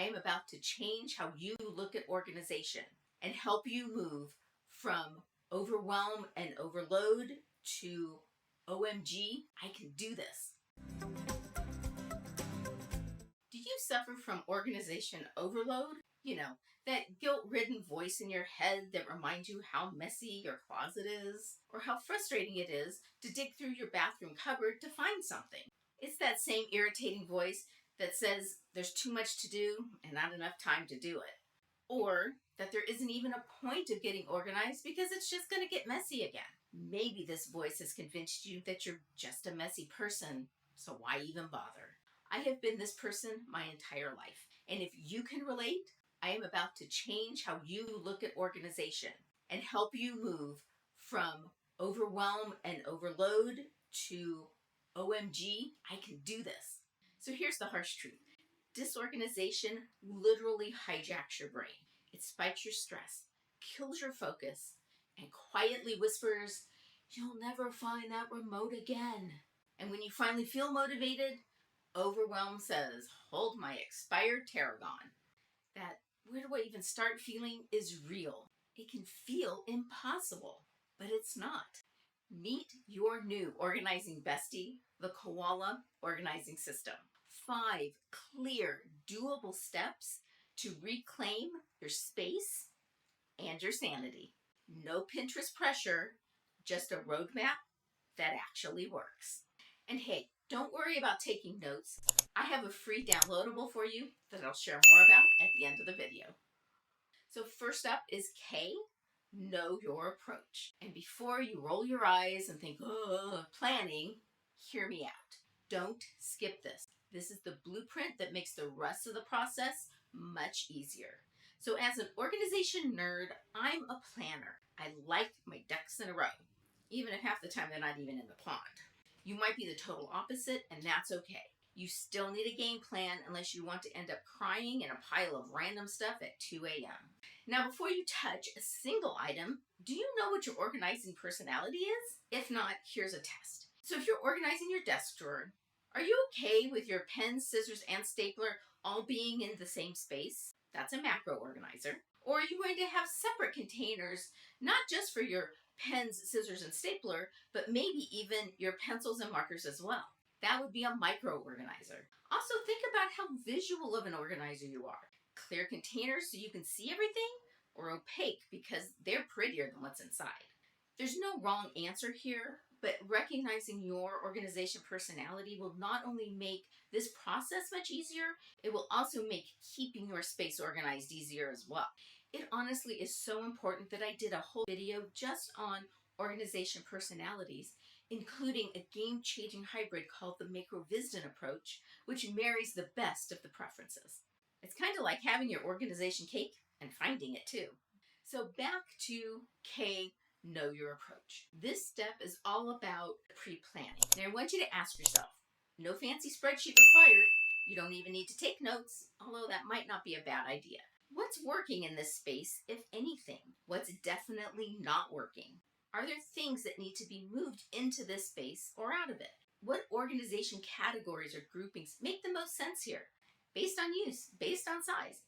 am about to change how you look at organization and help you move from overwhelm and overload to OMG, I can do this. Do you suffer from organization overload? You know, that guilt-ridden voice in your head that reminds you how messy your closet is, or how frustrating it is to dig through your bathroom cupboard to find something. It's that same irritating voice that says there's too much to do and not enough time to do it. Or that there isn't even a point of getting organized because it's just going to get messy again. Maybe this voice has convinced you that you're just a messy person, so why even bother? I have been this person my entire life, and if you can relate, I am about to change how you look at organization and help you move from overwhelm and overload to OMG, I can do this. So here's the harsh truth. Disorganization literally hijacks your brain. It spikes your stress, kills your focus, and quietly whispers, "You'll never find that remote again." And when you finally feel motivated, overwhelm says, "Hold my expired tarragon." That "where do I even start" feeling is real. It can feel impossible, but it's not. Meet your new organizing bestie, the KOALA Organizing System. 5 clear, doable steps to reclaim your space and your sanity. No Pinterest pressure, just a roadmap that actually works. And hey, don't worry about taking notes. I have a free downloadable for you that I'll share more about at the end of the video. So first up is K, know your approach. And before you roll your eyes and think, "Oh, planning," hear me out. Don't skip this. This is the blueprint that makes the rest of the process much easier. So as an organization nerd, I'm a planner. I like my ducks in a row, even if half the time they're not even in the pond. You might be the total opposite, and that's okay. You still need a game plan unless you want to end up crying in a pile of random stuff at 2 a.m. Now, before you touch a single item, do you know what your organizing personality is? If not, here's a test. So if you're organizing your desk drawer, are you okay with your pen, scissors, and stapler all being in the same space? That's a macro organizer. Or are you going to have separate containers, not just for your pens, scissors, and stapler, but maybe even your pencils and markers as well? That would be a micro organizer. Also, think about how visual of an organizer you are. Clear containers so you can see everything, or opaque because they're prettier than what's inside. There's no wrong answer here, but recognizing your organization personality will not only make this process much easier, it will also make keeping your space organized easier as well. It honestly is so important that I did a whole video just on organization personalities, including a game-changing hybrid called the macro-Visden approach, which marries the best of the preferences. It's kind of like having your organization cake and finding it too. So back to K, know your approach. This step is all about pre-planning. Now I want you to ask yourself, no fancy spreadsheet required. You don't even need to take notes, although that might not be a bad idea. What's working in this space, if anything? What's definitely not working? Are there things that need to be moved into this space or out of it? What organization categories or groupings make the most sense here? Based on use, based on size,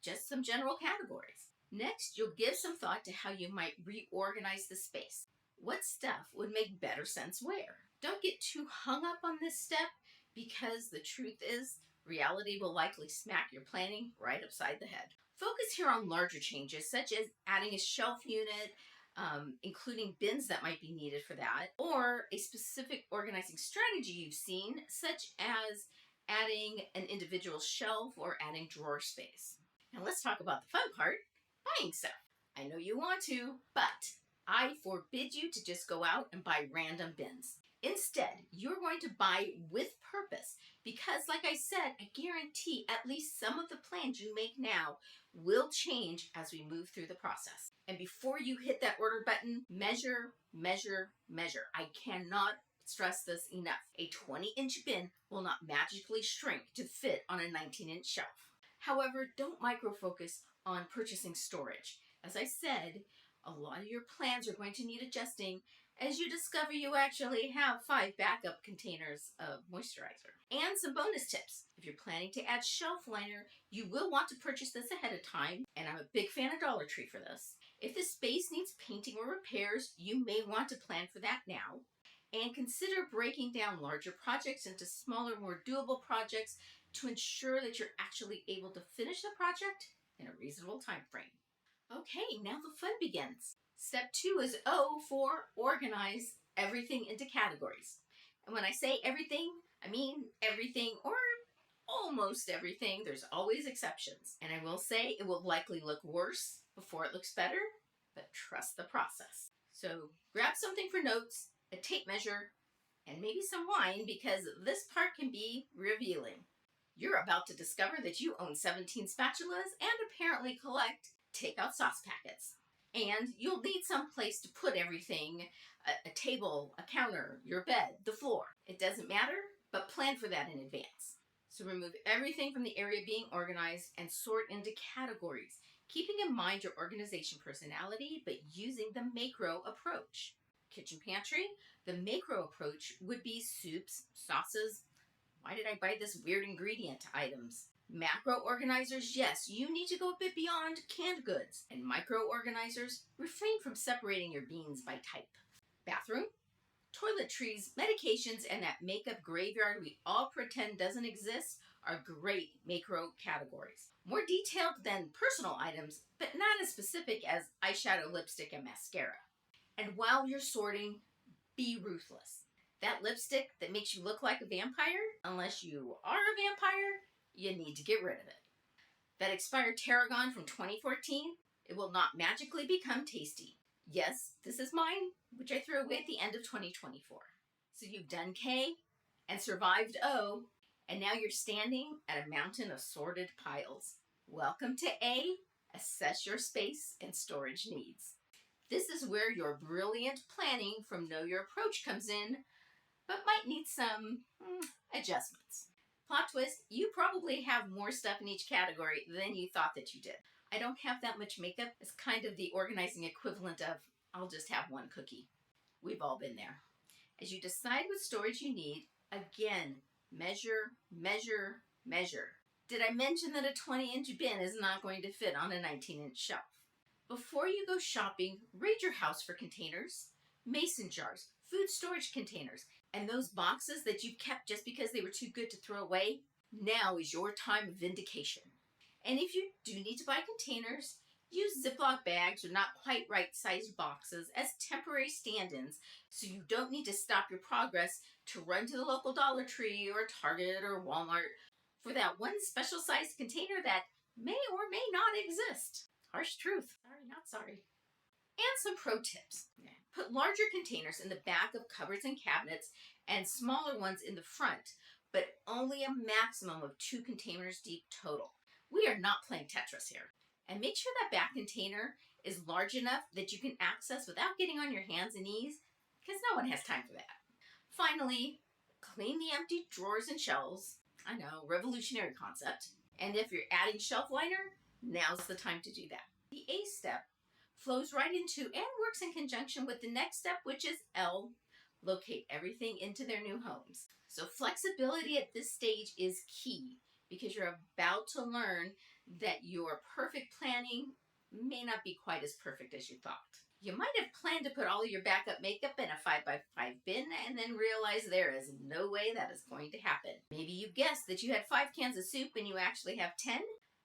just some general categories. Next, you'll give some thought to how you might reorganize the space. What stuff would make better sense where? Don't get too hung up on this step because the truth is, reality will likely smack your planning right upside the head. Focus here on larger changes, such as adding a shelf unit, including bins that might be needed for that, or a specific organizing strategy you've seen, such as adding an individual shelf or adding drawer space. Now let's talk about the fun part, buying stuff. I know you want to, but I forbid you to just go out and buy random bins. Instead, you're going to buy with purpose because, like I said, I guarantee at least some of the plans you make now will change as we move through the process. And before you hit that order button, measure, measure, measure. I cannot stress this enough. A 20-inch bin will not magically shrink to fit on a 19-inch shelf. However, don't micro-focus on purchasing storage. As I said, a lot of your plans are going to need adjusting, as you discover you actually have 5 backup containers of moisturizer. And some bonus tips. If you're planning to add shelf liner, you will want to purchase this ahead of time, and I'm a big fan of Dollar Tree for this. If the space needs painting or repairs, you may want to plan for that now. And consider breaking down larger projects into smaller, more doable projects to ensure that you're actually able to finish the project in a reasonable time frame. Okay, now the fun begins. Step 2 is O for organize everything into categories. And when I say everything, I mean everything or almost everything. There's always exceptions. And I will say it will likely look worse before it looks better, but trust the process. So grab something for notes, a tape measure, and maybe some wine because this part can be revealing. You're about to discover that you own 17 spatulas and apparently collect takeout sauce packets. And you'll need some place to put everything, a table, a counter, your bed, the floor. It doesn't matter, but plan for that in advance. So remove everything from the area being organized and sort into categories, keeping in mind your organization personality, but using the macro approach. Kitchen pantry, the macro approach would be soups, sauces, why did I buy this weird ingredient items? Macro organizers, yes, you need to go a bit beyond canned goods. And micro organizers, refrain from separating your beans by type. Bathroom, toiletries, medications, and that makeup graveyard we all pretend doesn't exist are great macro categories. More detailed than personal items, but not as specific as eyeshadow, lipstick, and mascara. And while you're sorting, be ruthless. That lipstick that makes you look like a vampire, unless you are a vampire, you need to get rid of it. That expired tarragon from 2014, it will not magically become tasty. Yes, this is mine, which I threw away at the end of 2024. So you've done K and survived O, and now you're standing at a mountain of sorted piles. Welcome to A, assess your space and storage needs. This is where your brilliant planning from Know Your Approach comes in, but might need some adjustments. Plot twist, you probably have more stuff in each category than you thought that you did. I don't have that much makeup. It's kind of the organizing equivalent of, I'll just have one cookie. We've all been there. As you decide what storage you need, again, measure, measure, measure. Did I mention that a 20-inch bin is not going to fit on a 19-inch shelf? Before you go shopping, raid your house for containers, mason jars, food storage containers, and those boxes that you kept just because they were too good to throw away. Now is your time of vindication. And if you do need to buy containers, use Ziploc bags or not quite right-sized boxes as temporary stand-ins so you don't need to stop your progress to run to the local Dollar Tree or Target or Walmart for that one special-sized container that may or may not exist. Harsh truth. Sorry, not sorry. And some pro tips. Put larger containers in the back of cupboards and cabinets and smaller ones in the front, but only a maximum of 2 containers deep total. We are not playing Tetris here. And make sure that back container is large enough that you can access without getting on your hands and knees, because no one has time for that. Finally, clean the empty drawers and shelves. I know, revolutionary concept. And if you're adding shelf liner, now's the time to do that. The A step flows right into and works in conjunction with the next step, which is L, locate everything into their new homes. So flexibility at this stage is key because you're about to learn that your perfect planning may not be quite as perfect as you thought. You might have planned to put all of your backup makeup in a 5x5 bin and then realize there is no way that is going to happen. Maybe you guessed that you had 5 cans of soup and you actually have 10.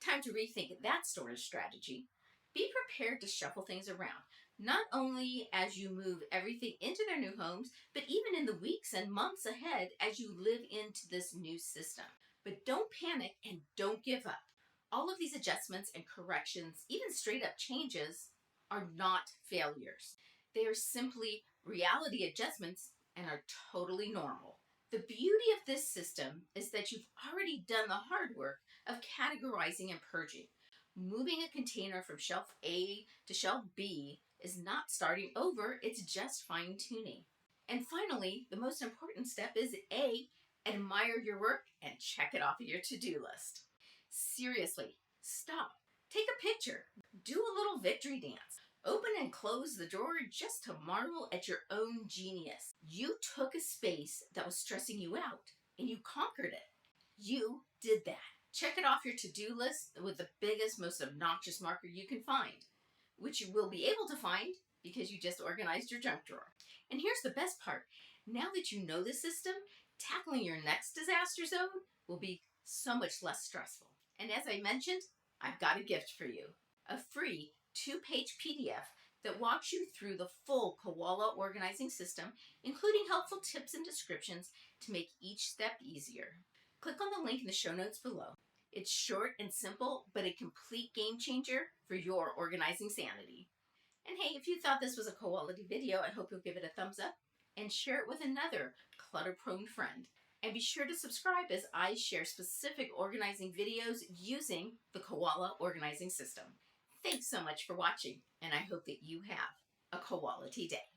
Time to rethink that storage strategy. Be prepared to shuffle things around, not only as you move everything into their new homes, but even in the weeks and months ahead as you live into this new system. But don't panic and don't give up. All of these adjustments and corrections, even straight up changes, are not failures. They are simply reality adjustments and are totally normal. The beauty of this system is that you've already done the hard work of categorizing and purging. Moving a container from shelf A to shelf B is not starting over, it's just fine-tuning. And finally, the most important step is A, admire your work and check it off of your to-do list. Seriously, stop. Take a picture. Do a little victory dance. Open and close the drawer just to marvel at your own genius. You took a space that was stressing you out and you conquered it. You did that. Check it off your to-do list with the biggest, most obnoxious marker you can find, which you will be able to find because you just organized your junk drawer. And here's the best part. Now that you know the system, tackling your next disaster zone will be so much less stressful. And as I mentioned, I've got a gift for you. A free 2-page PDF that walks you through the full KOALA Organizing System, including helpful tips and descriptions to make each step easier. Click on the link in the show notes below. It's short and simple, but a complete game changer for your organizing sanity. And hey, if you thought this was a quality video, I hope you'll give it a thumbs up and share it with another clutter-prone friend. And be sure to subscribe as I share specific organizing videos using the KOALA Organizing System. Thanks so much for watching, and I hope that you have a quality day.